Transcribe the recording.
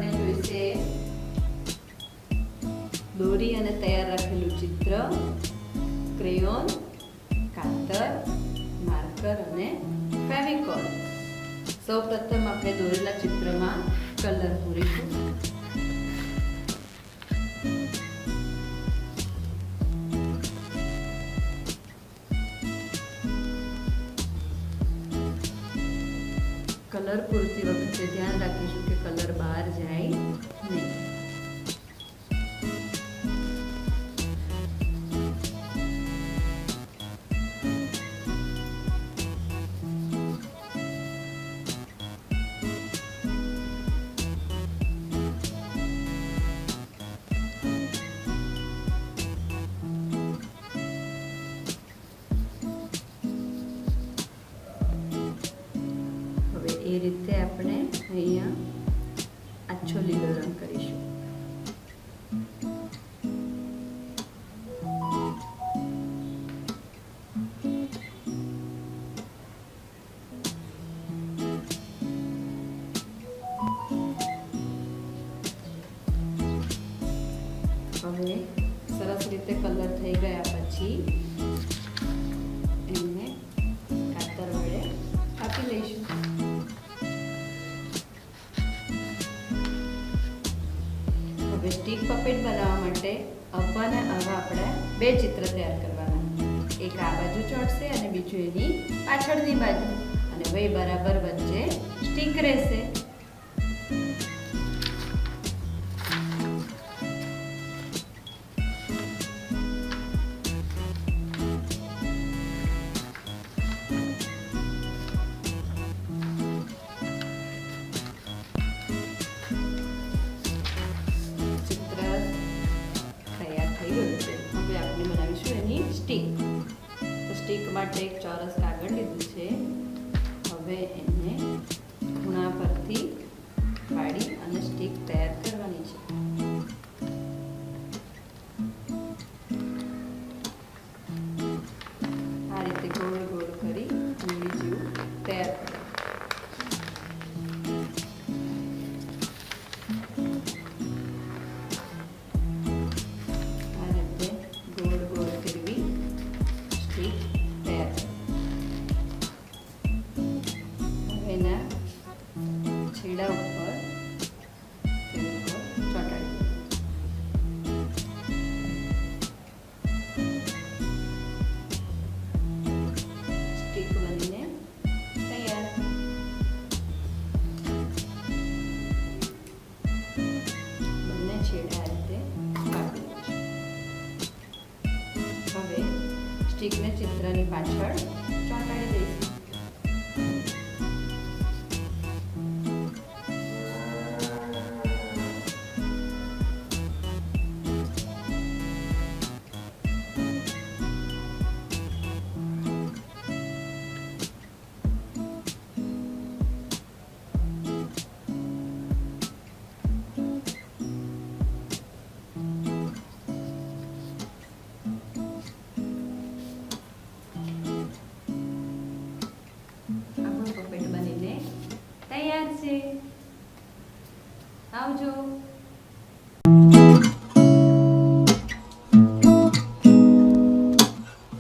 આપણને જોઈશે દોરી અને તૈયાર રાખેલું ચિત્ર, ક્રેયોન, કાતર, માર્કર અને ફેવિકોલ. સૌપ્રથમ આપણે દોરેલા ચિત્રમાં કલર પૂરીશું. કલર પૂરતી વખતે ધ્યાન રાખીશું કે કલર બહાર જાય નહીં. એ રીતે આપણે અહીંયા આછો લીલો રંગ કરીશું. હવે સરસ રીતે કલર થઈ ગયા પછી એમને કાતર વડે કાપી લઈશું. હવે સ્ટીક પપેટ બનાવવા માટે આવા ને આવા આપણે બે ચિત્ર તૈયાર કરવાના. એક આ બાજુ ચોટશે અને બીજું એની પાછળની બાજુ, અને બે બરાબર વચ્ચે સ્ટીક રહેશે. સ્ટીક. તો સ્ટીક માટે એક ચોરસ કાગળ લીધું છે. હવે એને ખૂણા પરથી પાડી અને સ્ટીક તૈયાર કરવાની છે. આ રીતે ગોળ ગોળ કરી ઊંડી જેવું તૈયાર કરો. એના છેડા ઉપર ચોંટાડી સ્ટીક બનીને તૈયાર. બંને છેડા આ રીતે કાપી લઈશું. હવે સ્ટીકને ચિત્રની પાછળ ચોંટાડી દઈશું. તૈયાર છે. આવજો.